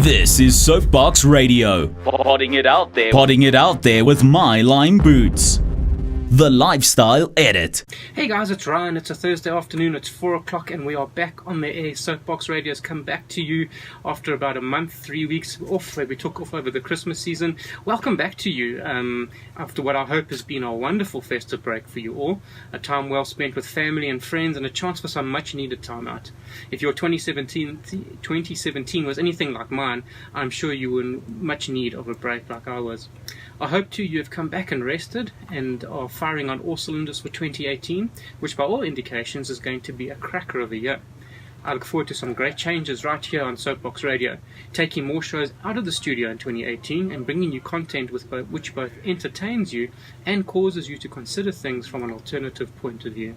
This is SoapBox Radio. Potting it out there with My Lime Boots. The Lifestyle Edit. Hey guys, it's Ryan. It's a Thursday afternoon. It's 4 o'clock and we are back on the air. SoapBox Radio has come back to you after about a month, 3 weeks off, where we took off over the Christmas season. Welcome back to you after what I hope has been a wonderful festive break for you all. A time well spent with family and friends and a chance for some much needed time out. If your 2017 was anything like mine, I'm sure you were in much need of a break like I was. I hope too you have come back and rested and are firing on all cylinders for 2018, which by all indications is going to be a cracker of a year. I look forward to some great changes right here on SoapBox Radio, taking more shows out of the studio in 2018 and bringing you content which both entertains you and causes you to consider things from an alternative point of view.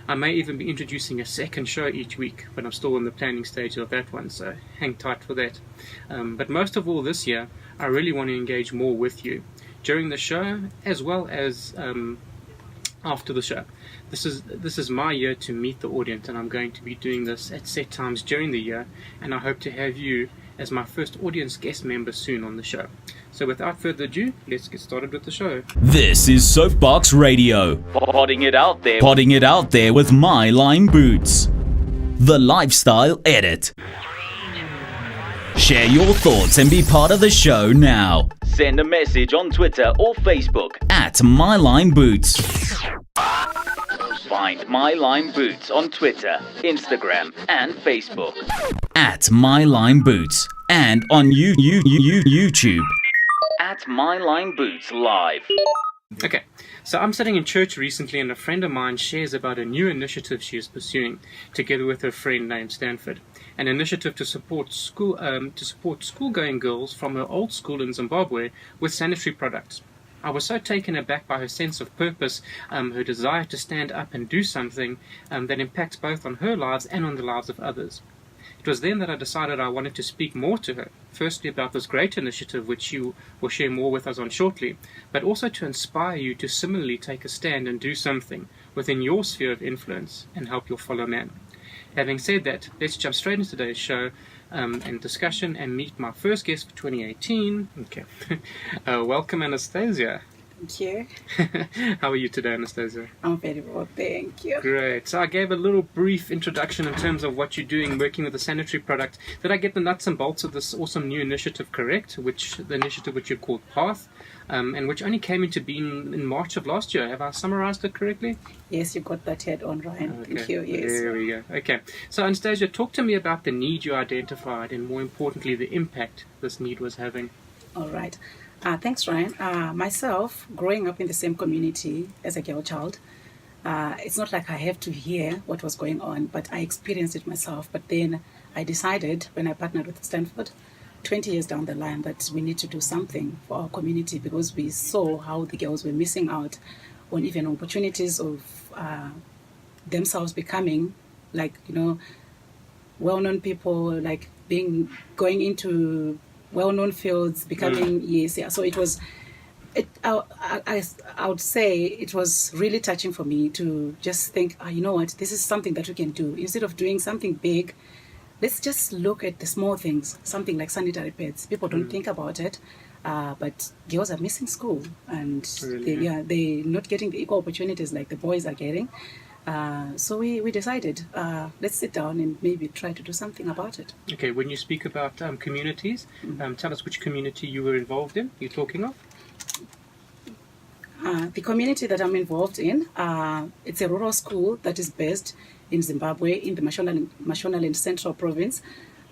I may even be introducing a second show each week, but I'm still in the planning stage of that one, so hang tight for that. But most of all this year, I really want to engage more with you during the show as well as after the show. This is my year to meet the audience, and I'm going to be doing this at set times during the year, and I hope to have you as my first audience guest member soon on the show. So without further ado, let's get started with the show. This is SoapBox Radio. Potting it out there with My Lime Boots. The Lifestyle Edit. Share your thoughts and be part of the show now. Send a message on Twitter or Facebook at My Lime Boots. Find My Lime Boots on Twitter, Instagram, and Facebook at My Lime Boots, and on YouTube at My Lime Boots Live. Okay, so I'm sitting in church recently and a friend of mine shares about a new initiative she is pursuing together with her friend named Stanford. An initiative to support school-going girls from her old school in Zimbabwe with sanitary products. I was so taken aback by her sense of purpose, her desire to stand up and do something that impacts both on her lives and on the lives of others. It was then that I decided I wanted to speak more to her, firstly about this great initiative which she will share more with us on shortly, but also to inspire you to similarly take a stand and do something within your sphere of influence and help your fellow man. Having said that, let's jump straight into today's show and discussion and meet my first guest for 2018. Okay, welcome Anastasia. Thank you. How are you today, Anastasia? I'm very well, thank you. Great. So I gave a little brief introduction in terms of what you're doing working with the sanitary product. Did I get the nuts and bolts of this awesome new initiative correct? The initiative which you called Path, and which only came into being in March of last year. Have I summarized it correctly? Yes, you got that head on, Ryan. Okay. Thank you. Yes. There we go. Okay. So Anastasia, talk to me about the need you identified and more importantly the impact this need was having. All right. Thanks, Ryan. Myself, growing up in the same community as a girl child, it's not like I have to hear what was going on, but I experienced it myself. But then I decided, when I partnered with Stanford, 20 years down the line, that we need to do something for our community because we saw how the girls were missing out on even opportunities of themselves becoming, well-known people, going into well-known fields, becoming So it was, I would say it was really touching for me to just think, you know what, this is something that we can do. Instead of doing something big, let's just look at the small things, something like sanitary pads. People don't think about it, but girls are missing school and they're not getting the equal opportunities like the boys are getting. So we decided, let's sit down and maybe try to do something about it. Okay, when you speak about communities, tell us which community you were involved in, you're talking of? The community that I'm involved in, it's a rural school that is based in Zimbabwe, in the Mashonaland Central Province.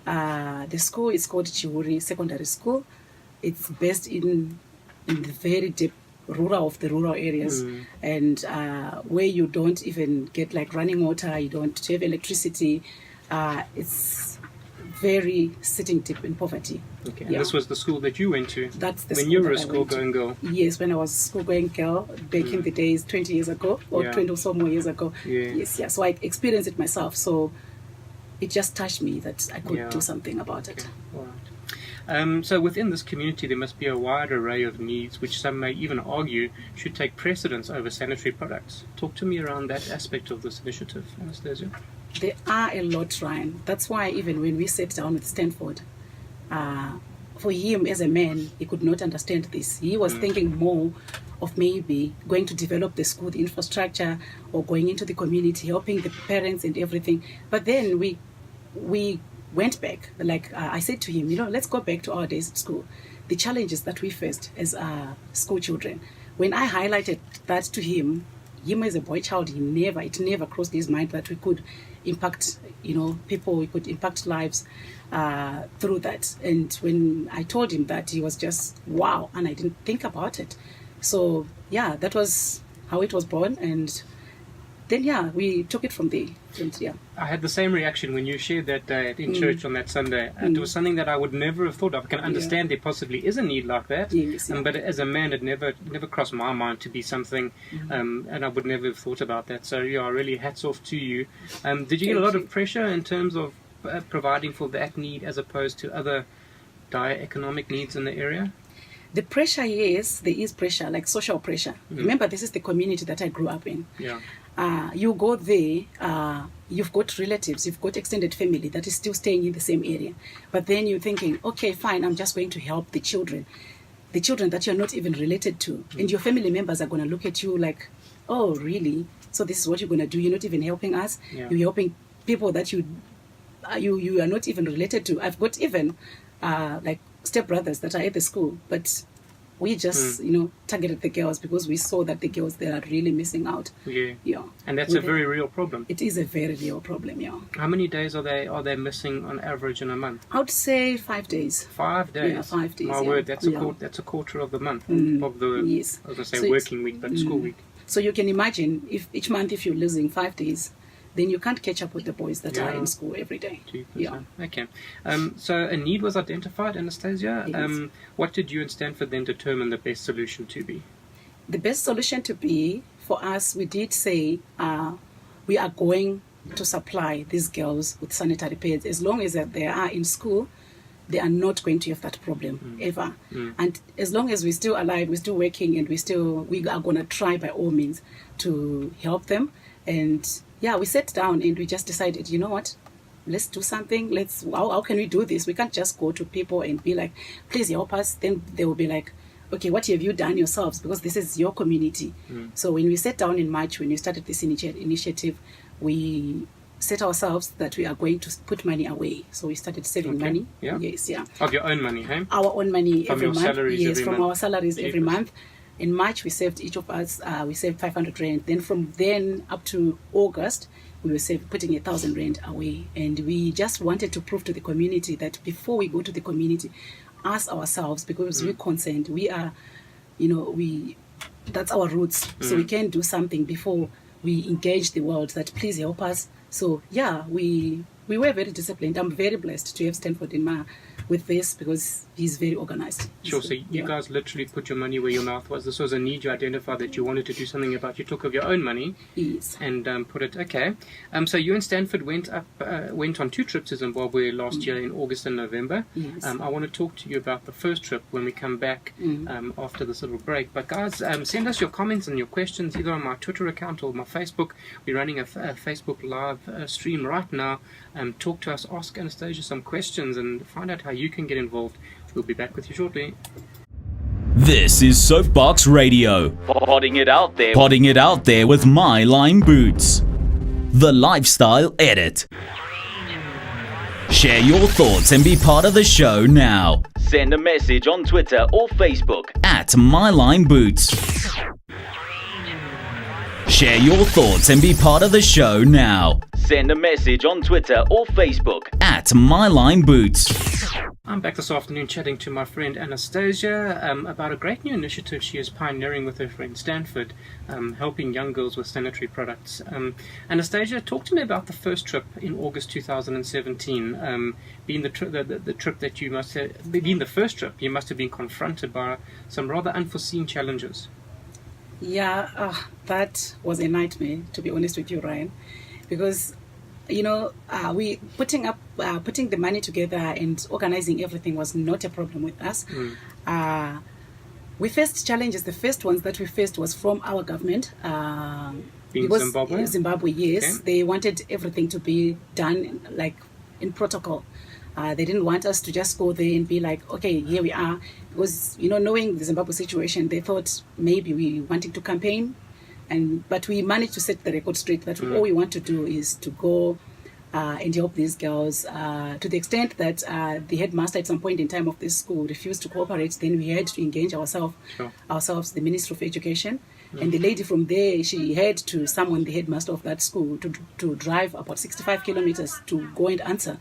The school is called Chiuri Secondary School. It's based in the very deep rural of the rural areas, and where you don't even get running water, you don't have electricity. It's very sitting deep in poverty. Okay, and this was the school that you went to? That's the when school you were a school-going girl? Yes, when I was a school-going girl back in the days, 20 years ago, or 20 or so more years ago. Yes, so I experienced it myself, so it just touched me that I could do something about it. All right. So within this community there must be a wide array of needs which some may even argue should take precedence over sanitary products. Talk to me around that aspect of this initiative, Anastasia. There are a lot, Ryan. That's why even when we sat down with Stanford, for him as a man, he could not understand this. He was thinking more of maybe going to develop the school, the infrastructure, or going into the community, helping the parents and everything. But then we went back. Like I said to him, let's go back to our days at school, the challenges that we faced as school children. When I highlighted that to him as a boy child, it never crossed his mind that we could impact, people, we could impact lives through that. And when I told him that, he was just, wow, and I didn't think about it. So, yeah, that was how it was born. And then, we took it from there. And, I had the same reaction when you shared that in church on that Sunday. It was something that I would never have thought of. I can understand there possibly is a need like that, but as a man, it never crossed my mind to be something, and I would never have thought about that. So, really hats off to you. Did you get a lot of pressure in terms of providing for that need as opposed to other dire economic needs in the area? The pressure, yes, there is pressure, like social pressure. Remember, this is the community that I grew up in. Yeah. You go there, you've got relatives, you've got extended family that is still staying in the same area. But then you're thinking, okay, fine, I'm just going to help the children that you're not even related to. And your family members are going to look at you like, oh, really? So this is what you're going to do? You're not even helping us? Yeah. You're helping people that you are not even related to. I've got even like stepbrothers that are at the school, but we just targeted the girls because we saw that the girls, they are really missing out. Yeah. And that's a very real problem. It is a very real problem. How many days are they missing on average in a month? I would say 5 days. 5 days. Yeah, 5 days. My word, that's a quarter of the month of the yes. I was going to say working week, but school week. So you can imagine if each month if you're losing 5 days, then you can't catch up with the boys that are in school every day. 2%. Yeah. Okay. So a need was identified, Anastasia. Yes. What did you and Stanford then determine the best solution to be? The best solution to be, for us, we did say we are going to supply these girls with sanitary pads. As long as they are in school, they are not going to have that problem ever. And as long as we're still alive, we're still working, and we are going to try by all means to help them. And we sat down and we just decided, you know what, let's do something. How can we do this? We can't just go to people and be like, please help us. Then they will be like, okay, what have you done yourselves? Because this is your community. So when we sat down in March, when we started this initiative, we set ourselves that we are going to put money away. So we started saving money. Yeah. Yes, yeah. Of your own money, hey? Our own money from every your month. Salaries yes, every from month. Our salaries every month. In March, we saved, each of us, we saved 500 Rand. Then from then up to August, we were putting 1,000 Rand away. And we just wanted to prove to the community that before we go to the community, ask ourselves, because we're concerned, we are, that's our roots. So we can do something before we engage the world, that please help us. So, we were very disciplined. I'm very blessed to have Stanford with this, because he's very organized. Sure, so you guys literally put your money where your mouth was. This was a need you identified that you wanted to do something about. You took of your own money and put it, okay. So you and Stanford went on 2 trips to Zimbabwe last year in August and November. Yes. I want to talk to you about the first trip when we come back after this little break. But guys, send us your comments and your questions either on my Twitter account or my Facebook. We're running a Facebook live stream right now. Talk to us, ask Anastasia some questions, and find out how you can get involved. We'll be back with you shortly. This is SoapBox Radio. Potting it out there with My Line Boots. The Lifestyle Edit. Share your thoughts and be part of the show now. Send a message on Twitter or Facebook at My Line Boots. Share your thoughts and be part of the show now. Send a message on Twitter or Facebook at My Line Boots. I'm back this afternoon chatting to my friend Anastasia about a great new initiative she is pioneering with her friend Stanford, helping young girls with sanitary products. Anastasia, talk to me about the first trip in August 2017, being the trip that you must have, being the first trip, you must have been confronted by some rather unforeseen challenges. Yeah, that was a nightmare, to be honest with you, Ryan, because we putting the money together and organizing everything was not a problem with us. We faced challenges. The first ones that we faced was from our government. Zimbabwe? Zimbabwe, yes. Okay. They wanted everything to be done like in protocol. They didn't want us to just go there and be like, okay, here we are. Because, knowing the Zimbabwe situation, they thought maybe we wanting to campaign. But we managed to set the record straight that all we want to do is to go and help these girls to the extent that the headmaster at some point in time of this school refused to cooperate. Then we had to engage ourselves, the Ministry of Education. And the lady from there, she had to summon the headmaster of that school to drive about 65 kilometers to go and answer.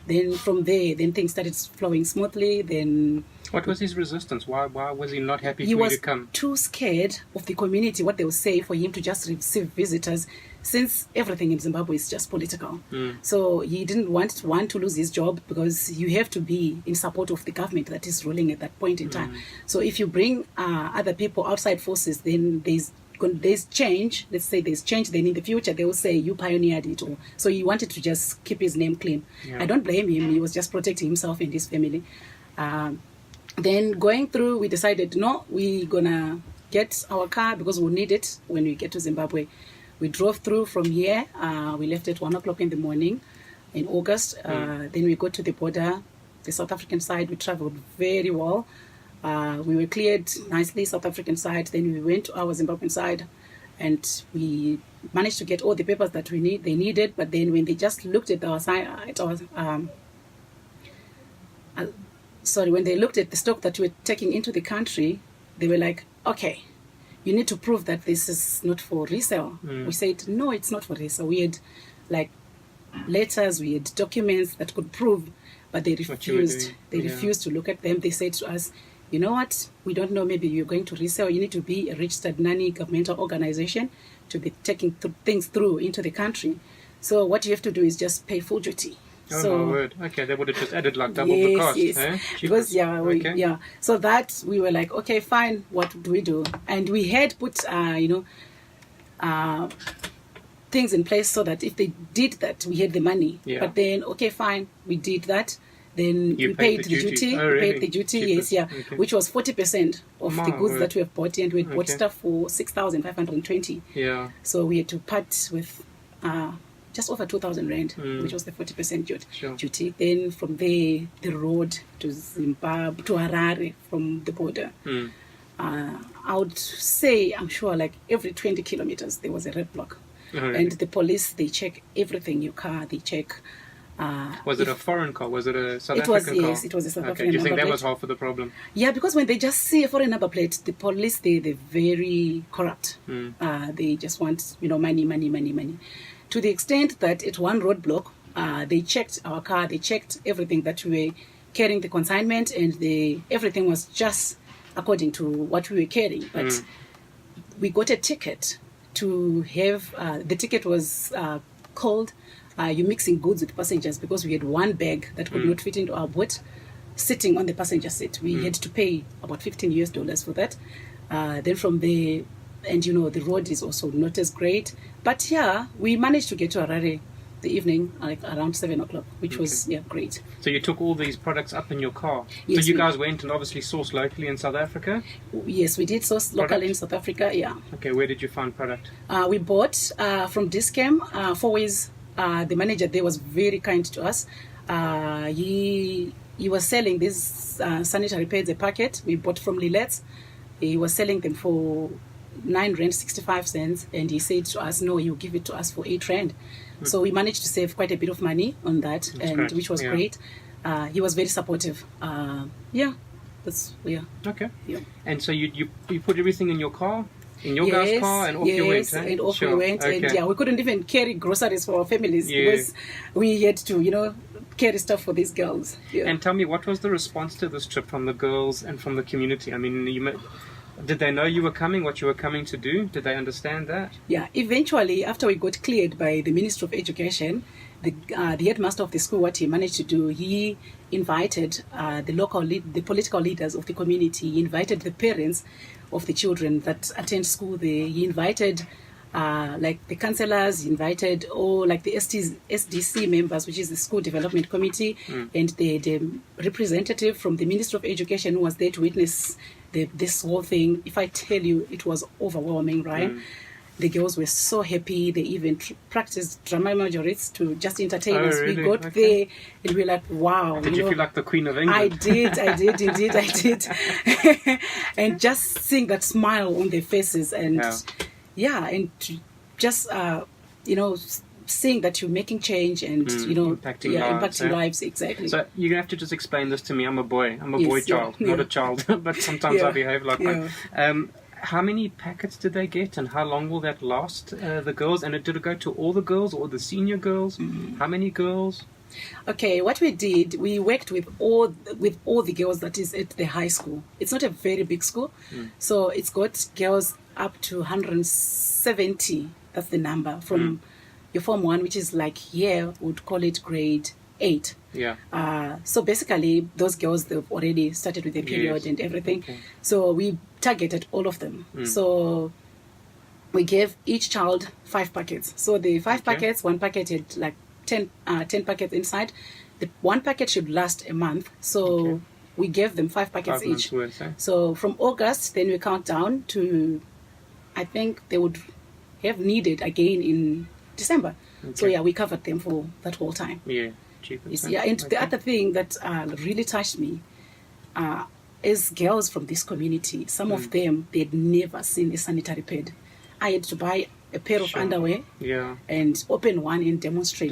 Then from there, things started flowing smoothly. Then what was his resistance? Why was he not happy for you to come? He was too scared of the community, what they would say, for him to just receive visitors, since everything in Zimbabwe is just political. So he didn't want to lose his job, because you have to be in support of the government that is ruling at that point in time. So if you bring other people, outside forces, then there's change. Let's say there's change, then in the future they will say you pioneered it. So he wanted to just keep his name clean. I don't blame him. He was just protecting himself and his family. Then going through, we decided, no, we're gonna get our car because we'll need it when we get to Zimbabwe. We drove through from here. We left at 1 o'clock in the morning in August. Then we got to the border, the South African side. We traveled very well. We were cleared nicely, South African side. Then we went to our Zimbabwean side, and we managed to get all the papers that they needed. But then when they just looked at when they looked at the stock that we were taking into the country, they were like, okay, you need to prove that this is not for resale. We said, no, it's not for resale. We had letters, we had documents that could prove, but they refused. They refused to look at them. They said to us, you know what, we don't know, maybe you're going to resell. You need to be a registered non-governmental organization to be taking things through into the country. So what you have to do is just pay full duty. Oh, my word. Okay, they would have just added like double the cost. Yes, eh? Because, So that we were like, okay, fine, what do we do? And we had put, things in place so that if they did that, we had the money. But then, okay, fine, we did that. Then we paid the duty. Oh, really? We paid the duty, okay. Which was 40% of the goods that we have bought, and we had bought stuff for 6,520. So we had to part with just over 2,000 rand, which was the 40% duty. Then from there, the road to Zimbabwe, to Harare from the border. I would say, I'm sure, like every 20 kilometers, there was a red block. And the police, they check everything, your car, they check. Was it a foreign car? Was it a South African car? Yes, it was a South African Do you think that plate. was half of the problem? Yeah, because when they just see a foreign number plate, the police, they're very corrupt. They just want, money. To the extent that at one roadblock, they checked our car, they checked everything that we were carrying, the consignment, and everything was just according to what we were carrying. But we got a ticket to have, the ticket was called, you're mixing goods with passengers, because we had one bag that could not fit into our boat sitting on the passenger seat. We had to pay about $15 for that. Then from there, and the road is also not as great. But we managed to get to Harare the evening, like around 7 o'clock, which was great. So you took all these products up in your car. Yes, so you guys went and obviously sourced locally in South Africa? Yes, we did source locally in South Africa, Okay, where did you find product? We bought from Discam, 4 Ways. The manager there was very kind to us. He was selling these sanitary pads a packet. We bought from Lilet's. He was selling them for 9 rand 65 cents, and he said to us, no, you give it to us for 8 rand. So we managed to save quite a bit of money on that, which was great. He was very supportive. Okay. And so you put everything in your car? In your guys' car, and off you went, and off we went. Okay. And we couldn't even carry groceries for our families because we had to, carry stuff for these girls. And tell me, what was the response to this trip from the girls and from the community? I mean, did they know you were coming, what you were coming to do? Did they understand that? Yeah, eventually, after we got cleared by the Ministry of Education, the headmaster of the school, what he managed to do, he invited the political leaders of the community. He invited the parents of the children that attend school there. He invited the councillors, he invited all the SDC members, which is the School Development Committee, and the representative from the Ministry of Education who was there to witness this whole thing. If I tell you, it was overwhelming, right? the girls were so happy. They even practiced drama majorettes to just entertain us. Really? We got there and we were like, wow. Did you feel like the Queen of England? I did, indeed, I did. And just seeing that smile on their faces and and just, seeing that you're making change and, impacting lives, exactly. So you're going to have to just explain this to me. I'm a boy. I'm a Yes, boy child, not a child, but sometimes I behave like one. How many packets did they get, and how long will that last, the girls? And did it go to all the girls or the senior girls? How many girls? Okay, what we did, we worked with all the girls that is at the high school. It's not a very big school, so it's got girls up to 170. That's the number from your Form 1, which is like here would call it grade 8. Yeah. So basically, those girls, they've already started with the period and everything. Okay. So we targeted all of them. So we gave each child 5 packets. So the 5 packets, one packet had like 10 packets inside. The one packet should last a month. So we gave them 5 packets each. Worth, eh? So from August, then we count down to, I think they would have needed again in December. So we covered them for that whole time. Yeah. And the other thing that really touched me is girls from this community. Some of them, they'd never seen a sanitary pad. I had to buy a pair of underwear and open one and demonstrate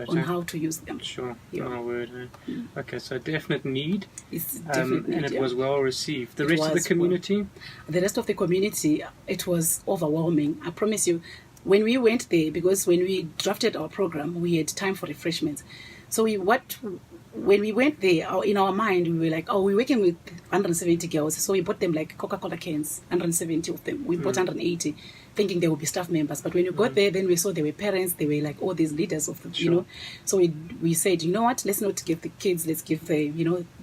on how to use them. Sure. My word. Okay, so definite need. It's definite need, and it was well received. The rest of the community? The rest of the community, it was overwhelming. I promise you, when we went there, because when we drafted our program, we had time for refreshments. So when we went there, in our mind, we were like, we're working with 170 girls. So we bought them like Coca-Cola cans, 170 of them. We bought 180, thinking they would be staff members. But when we got there, then we saw they were parents. They were like all these leaders of the, So we said, you know what? Let's not give the kids. Let's give the,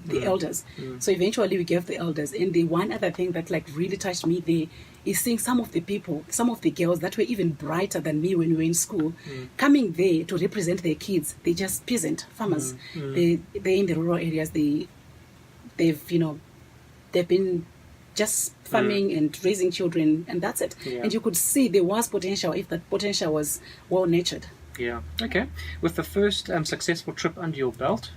the elders. So eventually we gave the elders. And the one other thing that like really touched me there is seeing some of the people, some of the girls that were even brighter than me when we were in school, coming there to represent their kids. They're just peasant farmers. They're in the rural areas. They've been just farming and raising children, and that's it. And you could see there was potential if that potential was well nurtured. Yeah. Okay. With the first successful trip under your belt,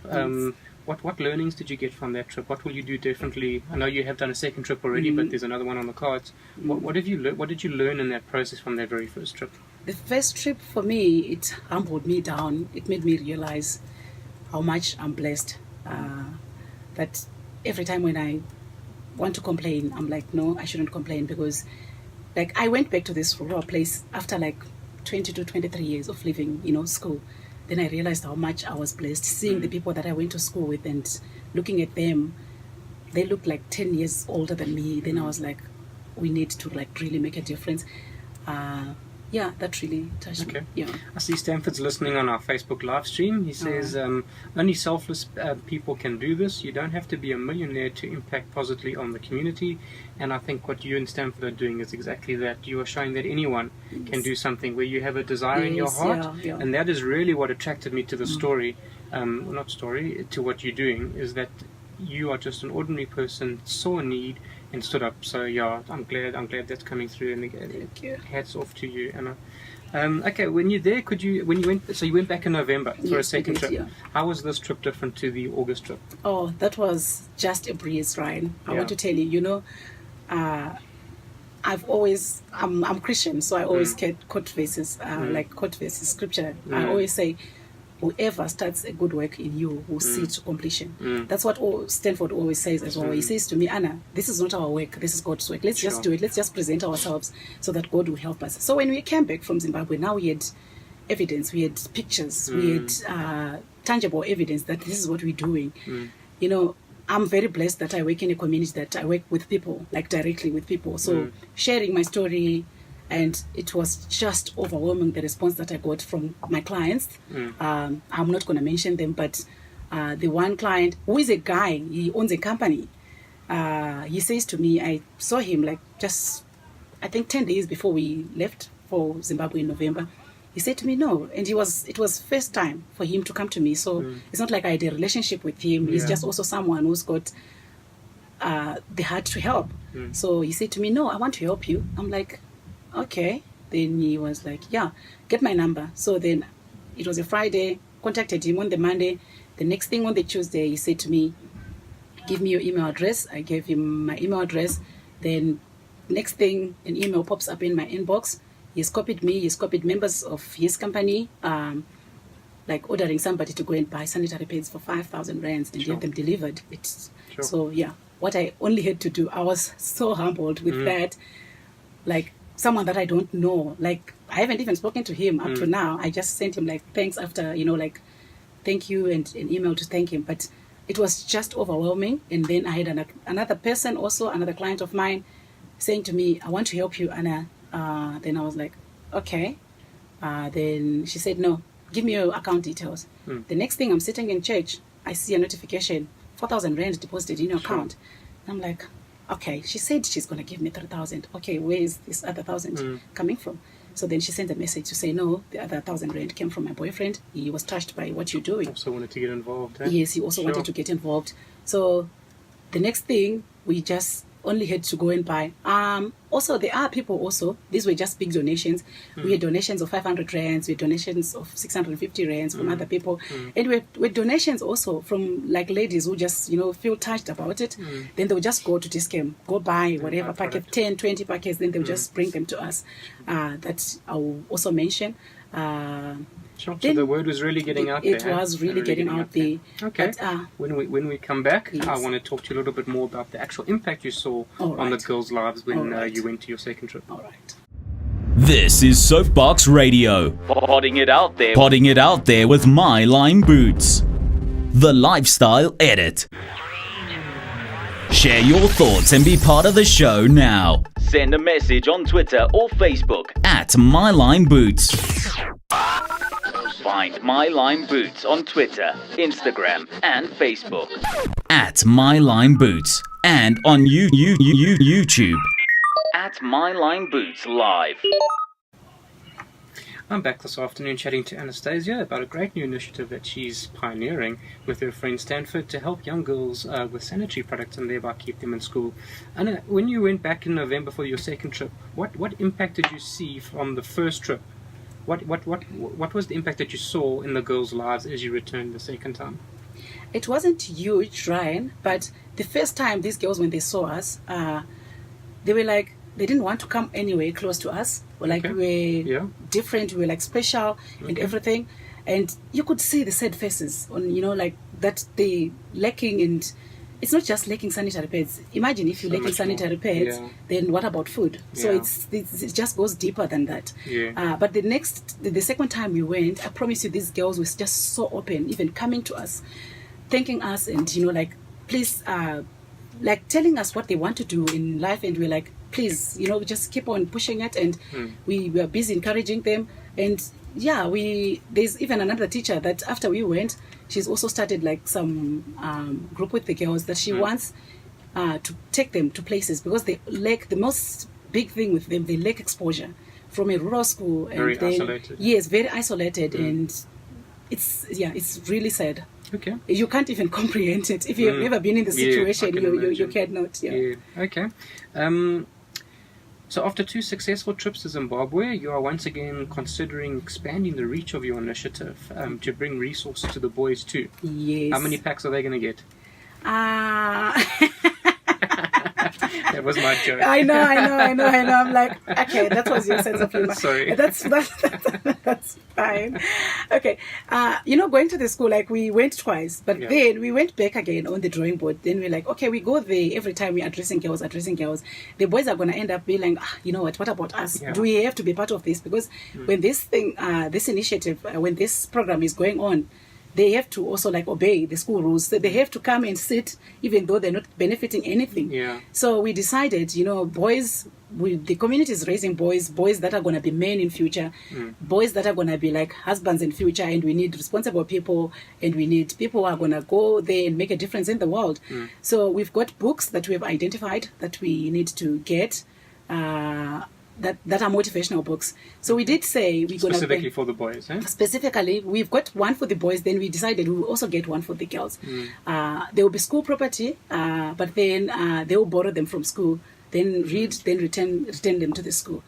what learnings did you get from that trip? What will you do differently? I know you have done a second trip already, but there's another one on the cards. What did you learn in that process from that very first trip? The first trip for me, it humbled me down. It made me realize how much I'm blessed. That every time when I want to complain, I'm like, no, I shouldn't complain, because like I went back to this rural place after like 22, 23 years of living, school. Then I realized how much I was blessed, seeing the people that I went to school with and looking at them. They looked like 10 years older than me. Then I was like, we need to like really make a difference. That really touched me. Yeah. I see Stanford's listening on our Facebook live stream. He says, only selfless people can do this. You don't have to be a millionaire to impact positively on the community. And I think what you and Stanford are doing is exactly that. You are showing that anyone can do something where you have a desire in your heart. And that is really what attracted me to the story, to what you're doing, is that you are just an ordinary person, saw a need, and stood up. So I'm glad that's coming through. And thank you. Hats off to you, Anna. Okay, when you're there, you went back in November for a second trip. Yeah. How was this trip different to the August trip? Oh, that was just a breeze, Ryan. I want to tell you, I'm Christian, so I always get quote verses, scripture. I always say, whoever starts a good work in you will see it to completion. That's what Stanford always says as well. He says to me, Anna, this is not our work, this is God's work. Let's just do it. Let's just present ourselves so that God will help us. So when we came back from Zimbabwe, now we had evidence, we had pictures, we had tangible evidence that this is what we're doing. I'm very blessed that I work in a community that I work with people, like directly with people. So sharing my story, and it was just overwhelming, the response that I got from my clients. I'm not going to mention them, but the one client, who is a guy, he owns a company. He says to me, I saw him like just, I think 10 days before we left for Zimbabwe in November. He said to me, no. And it was first time for him to come to me. So it's not like I had a relationship with him. He's just also someone who's got the heart to help. So he said to me, no, I want to help you. I'm like, okay, Then he was like, yeah, get my number. So then it was a Friday, contacted him on the Monday. The next thing on the Tuesday, he said to me, give me your email address. I gave him my email address. Then next thing, an email pops up in my inbox. He's copied me. He's copied members of his company, like ordering somebody to go and buy sanitary pads for 5,000 rands and get them delivered. So, yeah, what I only had to do, I was so humbled with that. Like, someone that I don't know. Like, I haven't even spoken to him up to now. I just sent him, like, thanks after, like, thank you and an email to thank him. But it was just overwhelming. And then I had another person also, another client of mine, saying to me, I want to help you, Anna. Then I was like, okay. Then she said, no, give me your account details. The next thing, I'm sitting in church, I see a notification, 4,000 rand deposited in your account. I'm like, okay, she said she's going to give me 3,000. Okay, where is this other 1,000 coming from? So then she sent a message to say, no, the other 1,000 rand came from my boyfriend. He was touched by what you're doing. Also wanted to get involved. Yes, he also wanted to get involved. So the next thing, we just only had to go and buy. Also, there are people also, these were just big donations. We had donations of 500 rands, we had donations of 650 rands from other people. And we had donations also from like ladies who just, feel touched about it. Then they'll just go to Discam, go buy whatever packet, 10, 20 packets, then they'll just bring them to us. That I'll also mention. So the word was really getting out there. It was really getting out there. Okay. But, when we come back, yes. I want to talk to you a little bit more about the actual impact you saw on the girls' lives when you went to your second trip. All right. This is SoapBox Radio. Potting it out there with My Line Boots. The Lifestyle Edit. Share your thoughts and be part of the show now. Send a message on Twitter or Facebook at My Line Boots. Find My Line Boots on Twitter, Instagram, and Facebook. At My Line Boots. And on YouTube. At My Line Boots Live. I'm back this afternoon chatting to Anastasia about a great new initiative that she's pioneering with her friend Stanford to help young girls with sanitary products and thereby keep them in school. Anna, when you went back in November for your second trip, what impact did you see from the first trip? What was the impact that you saw in the girls' lives as you returned the second time? It wasn't huge, Ryan, but the first time these girls, when they saw us, they were like, they didn't want to come anywhere close to us. Like we were different, we were like special and everything. And you could see the sad faces on, like that they lacking, and it's not just lacking sanitary pads. Imagine if you're lacking sanitary pads, then what about food? So it just goes deeper than that. But the second time we went, I promise you, these girls were just so open, even coming to us, thanking us, and please, like telling us what they want to do in life, and we're like, please, just keep on pushing it, and we were busy encouraging them. And there's even another teacher that after we went, she's also started like some group with the girls that she wants to take them to places, because they lack, the most big thing with them, they lack exposure from a rural school. And very isolated. Yes, very isolated, and it's really sad. Okay. You can't even comprehend it. If you've never been in the situation, you cannot. Okay. So after 2 successful trips to Zimbabwe, you are once again considering expanding the reach of your initiative to bring resources to the boys too. Yes. How many packs are they going to get? That was my joke. I know. I'm like, okay, that was your sense of humor. Sorry. That's fine. Okay. Going to the school, like we went twice, but then we went back again on the drawing board. Then we're like, okay, we go there every time we're addressing girls. The boys are going to end up being like, what about us? Do we have to be part of this? Because when this initiative, when this program is going on, they have to also like obey the school rules. So they have to come and sit, even though they're not benefiting anything. So we decided, boys, the community is raising boys that are going to be men in future, boys that are going to be like husbands in future, and we need responsible people, and we need people who are going to go there and make a difference in the world. So we've got books that we have identified that we need to get. That are motivational books. So we did say we're going to... Specifically for the boys, eh? Specifically, we've got one for the boys, then we decided we will also get one for the girls. They will be school property, but then they will borrow them from school, then read, then return them to the school.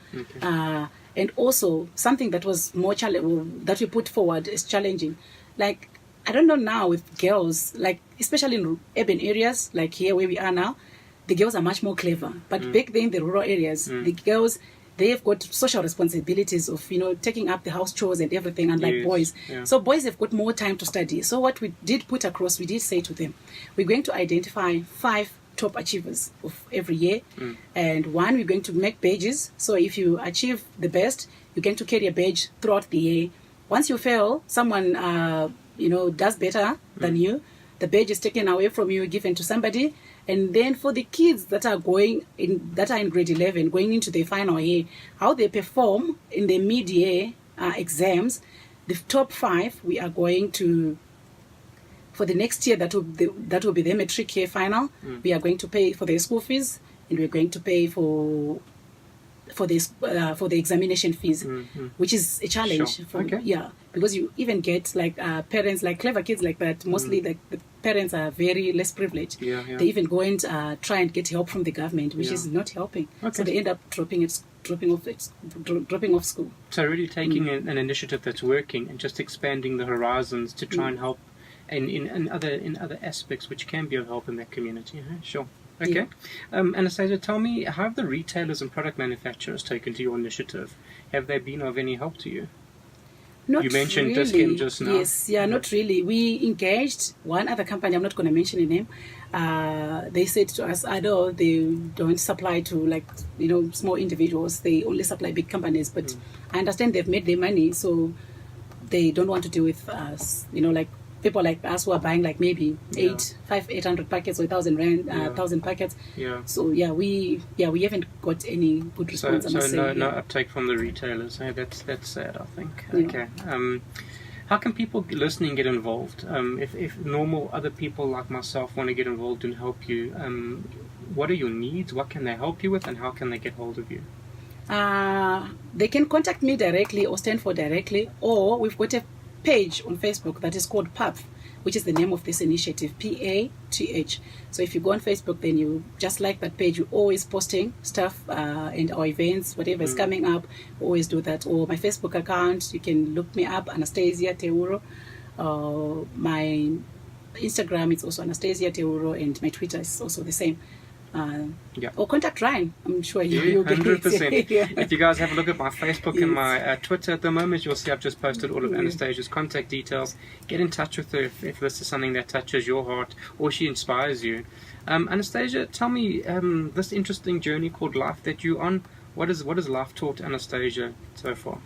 And also something that was more that we put forward as challenging. Like, I don't know now with girls, like especially in urban areas, like here where we are now, the girls are much more clever. But back then, the rural areas, the girls, they've got social responsibilities of, taking up the house chores and everything, unlike boys. Yeah. So boys have got more time to study. So what we did put across, we did say to them, we're going to identify 5 top achievers of every year. And one, we're going to make badges. So if you achieve the best, you're going to carry a badge throughout the year. Once you fail, someone, does better than you, the badge is taken away from you, given to somebody. And then for the kids that are in grade 11, going into the final year, how they perform in the mid-year exams, the top 5, we are going to, for the next year, that will be the matric year final. We are going to pay for their school fees, and we're going to pay for the examination fees, which is a challenge. Sure. Because you even get parents, like clever kids like that. Mostly the parents are very less privileged. They even go and try and get help from the government, which is not helping. So they end up dropping off school. So really taking an initiative that's working and just expanding the horizons to try and help in other aspects which can be of help in that community. Sure. Okay. Anastasia, tell me, how have the retailers and product manufacturers taken to your initiative? Have they been of any help to you? You mentioned really. Discount just now. Yes, not really. We engaged one other company, I'm not going to mention the name. They said to us, I know they don't supply to small individuals, they only supply big companies, but I understand they've made their money, so they don't want to deal with us, people like us who are buying maybe 800 packets or 1,000 packets. So we haven't got any good response. So no uptake from the retailers. That's sad, I think. Okay. How can people listening get involved? If normal other people like myself want to get involved and help you, what are your needs? What can they help you with, and how can they get hold of you? They can contact me directly or Stanford directly, or we've got a page on Facebook that is called PATH, which is the name of this initiative, PATH. So if you go on Facebook, then you just like that page. We're always posting stuff and our events, whatever is coming up, we always do that. Or my Facebook account, you can look me up, Annastacia Teuro. My Instagram is also Annastacia Teuro, and my Twitter is also the same. Or contact Ryan. I'm sure you'll get 100%. If you guys have a look at my Facebook and my Twitter at the moment, you'll see I've just posted all of Anastasia's contact details. Get in touch with her if this is something that touches your heart or she inspires you. Anastacia, tell me, this interesting journey called life that you're on, what has life taught Anastacia so far?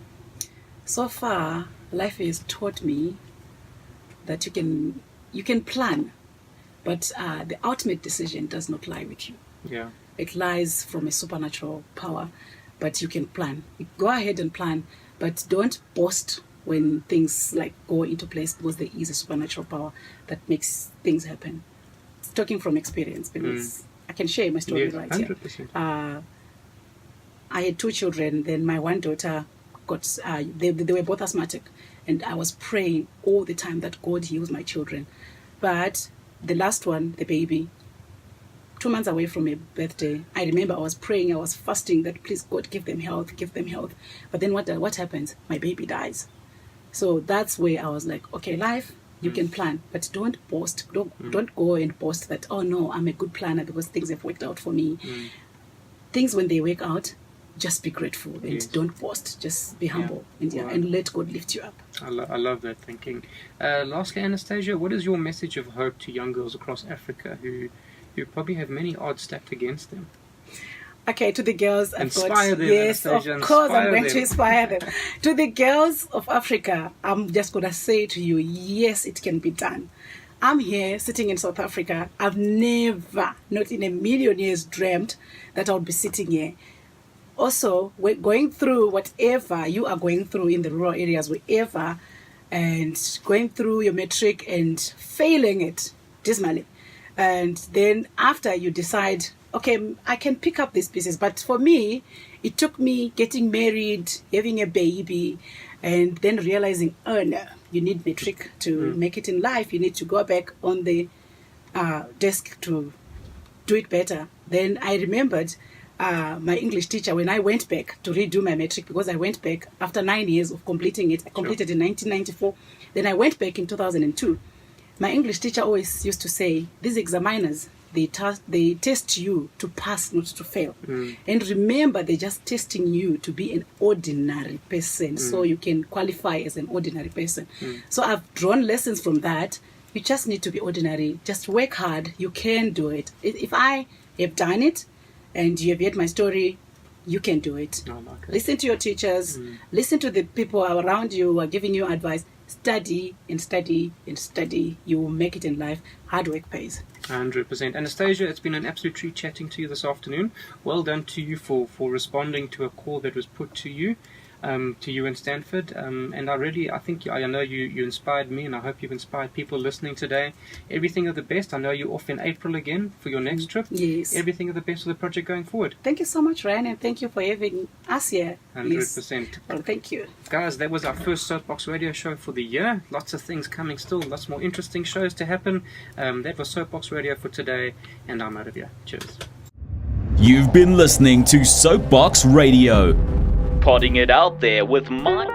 So far, life has taught me that you can plan, but the ultimate decision does not lie with you. It lies from a supernatural power, but you can plan. You go ahead and plan, but don't boast when things go into place, because there is a supernatural power that makes things happen. Talking from experience, because I can share my story right 100%. Here. I had 2 children. Then my one daughter got, they were both asthmatic, and I was praying all the time that God heals my children. But the last one, the baby, 2 months away from my birthday, I remember I was praying, I was fasting that please God give them health. But then what happens? My baby dies. So that's where I was like, okay, life, you can plan, but don't boast. Don't go and boast that, oh no, I'm a good planner because things have worked out for me. Things when they work out, just be grateful and don't boast. Just be humble and let God lift you up. I love that thinking. Lastly, Anastacia, what is your message of hope to young girls across Africa who probably have many odds stacked against them? Okay, to the girls, inspire them. Yes, Anastacia, of course, I'm going to inspire them. To the girls of Africa, I'm just going to say to you, yes, it can be done. I'm here sitting in South Africa. I've never, not in a million years, dreamt that I would be sitting here. Also, we're going through whatever you are going through in the rural areas, wherever, and going through your matric and failing it dismally. And then after you decide, okay, I can pick up these pieces. But for me, it took me getting married, having a baby, and then realizing, oh no, you need matric to make it in life. You need to go back on the desk to do it better. Then I remembered my English teacher, when I went back to redo my matric, because I went back after 9 years of completing it. I completed in 1994. Then I went back in 2002. My English teacher always used to say, these examiners, they test you to pass, not to fail. And remember, they're just testing you to be an ordinary person, so you can qualify as an ordinary person. So I've drawn lessons from that. You just need to be ordinary. Just work hard. You can do it. If I have done it, and you have heard my story, you can do it. Listen to your teachers. Listen to the people around you who are giving you advice. Study and study and study. You will make it in life. Hard work pays. 100%. Anastasia, it's been an absolute treat chatting to you this afternoon. Well done to you for responding to a call that was put to you and Stanford. And I think I know you inspired me, and I hope you've inspired people listening today. Everything of the best. I know you're off in April again for your next trip. Yes. Everything of the best for the project going forward. Thank you so much, Ryan, and thank you for having us here. 100%. Yes. Well, thank you. Guys, that was our first SoapBox Radio show for the year. Lots of things coming still, lots more interesting shows to happen. That was SoapBox Radio for today, and I'm out of here. Cheers. You've been listening to SoapBox Radio, podding it out there with my